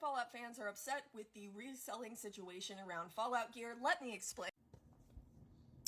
Fallout fans are upset with the reselling situation around Fallout gear. Let me explain.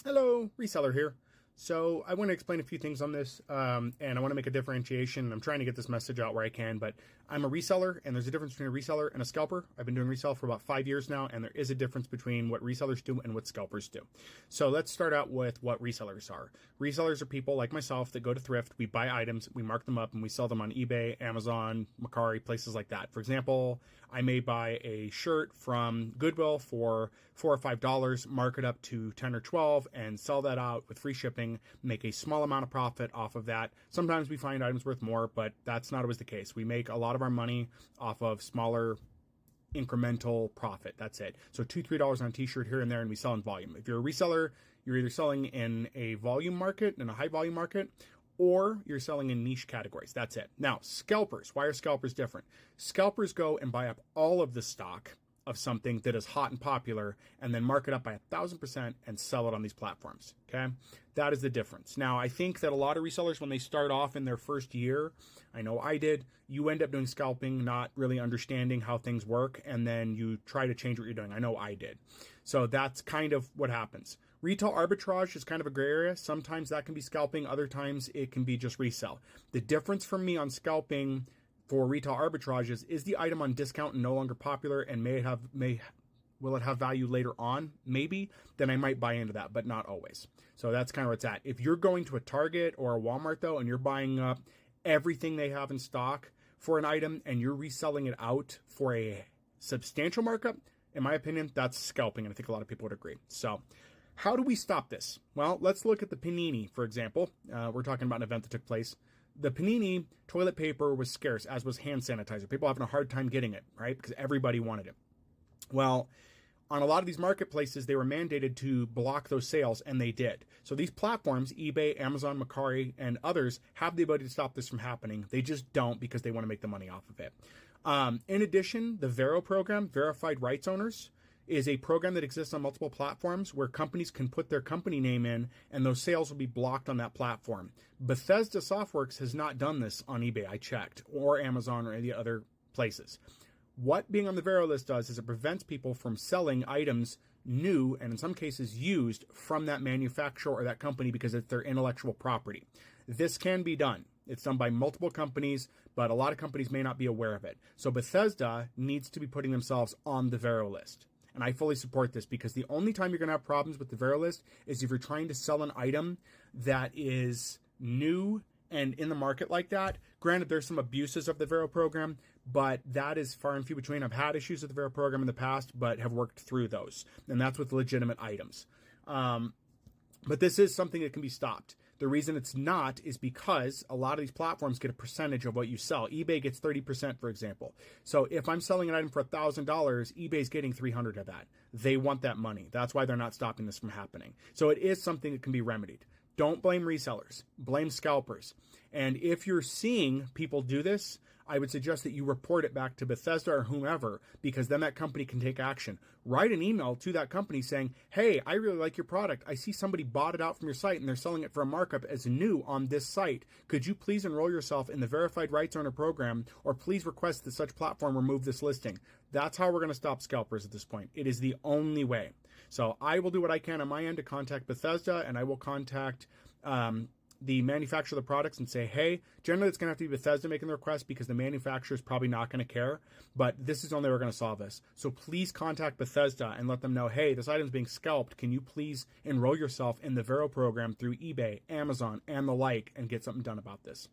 Hello, Reseller here. So I want to explain a few things on this, and I want to make a differentiation. I'm trying to get this message out where I can, but I'm a reseller, and there's a difference between a reseller and a scalper. I've been doing resell for about 5 years now, and there is a difference between what resellers do and what scalpers do. So let's start out with what resellers are. Resellers are people like myself that go to thrift, we buy items, we mark them up, and we sell them on eBay, Amazon, Mercari, places like that. For example, I may buy a shirt from Goodwill for $4 or $5, mark it up to 10 or 12, and sell that out with free shipping, make a small amount of profit off of that. Sometimes we find items worth more, but that's not always the case. We make a lot of our money off of smaller incremental profit. That's it. So $2, $3 on a t-shirt here and there, and we sell in volume. If you're a reseller, you're either selling in a volume market, in a high volume market, or you're selling in niche categories. That's it. Now, scalpers. Why are scalpers different? Scalpers go and buy up all of the stock of something that is hot and popular and then mark it up by 1,000% and sell it on these platforms. Okay? That is the difference. Now, I think that a lot of resellers, when they start off in their first year, I know I did, you end up doing scalping, not really understanding how things work, and then you try to change what you're doing. I know I did. So that's kind of what happens. Retail arbitrage is kind of a gray area. Sometimes that can be scalping. Other times it can be just resell. The difference for me on scalping for retail arbitrage is the item on discount and no longer popular, and will it have value later on? Maybe. Then I might buy into that, but not always. So that's kind of where it's at. If you're going to a Target or a Walmart though, and you're buying up everything they have in stock for an item and you're reselling it out for a substantial markup, in my opinion, that's scalping, and I think a lot of people would agree. So how do we stop this? Well, let's look at the Panini, for example. We're talking about an event that took place. The Panini toilet paper was scarce, as was hand sanitizer. People having a hard time getting it, right? Because everybody wanted it. Well, on a lot of these marketplaces, they were mandated to block those sales, and they did. So these platforms, eBay, Amazon, Mercari, and others, have the ability to stop this from happening. They just don't because they want to make the money off of it. In addition, the Vero program, Verified Rights Owners, is a program that exists on multiple platforms where companies can put their company name in and those sales will be blocked on that platform. Bethesda Softworks has not done this on eBay, I checked, or Amazon or any other places. What being on the Vero list does is it prevents people from selling items new and in some cases used from that manufacturer or that company because it's their intellectual property. This can be done. It's done by multiple companies, but a lot of companies may not be aware of it. So Bethesda needs to be putting themselves on the Vero list. And I fully support this because the only time you're going to have problems with the Vero list is if you're trying to sell an item that is new and in the market like that. Granted, there's some abuses of the Vero program, but that is far and few between. I've had issues with the Vero program in the past, but have worked through those. And that's with legitimate items. But this is something that can be stopped. The reason it's not is because a lot of these platforms get a percentage of what you sell. eBay gets 30%, for example. So if I'm selling an item for $1,000, eBay's getting $300 of that. They want that money. That's why they're not stopping this from happening. So it is something that can be remedied. Don't blame resellers. Blame scalpers. And if you're seeing people do this, I would suggest that you report it back to Bethesda or whomever, because then that company can take action. Write an email to that company saying, hey, I really like your product. I see somebody bought it out from your site and they're selling it for a markup as new on this site. Could you please enroll yourself in the Verified Rights Owner program, or please request that such platform remove this listing? That's how we're going to stop scalpers at this point. It is the only way. So I will do what I can on my end to contact Bethesda, and I will contact the manufacturer of the products and say, hey, generally it's going to have to be Bethesda making the request because the manufacturer is probably not going to care, but this is the only way we're going to solve this. So please contact Bethesda and let them know, hey, this item is being scalped. Can you please enroll yourself in the Vero program through eBay, Amazon, and the like, and get something done about this?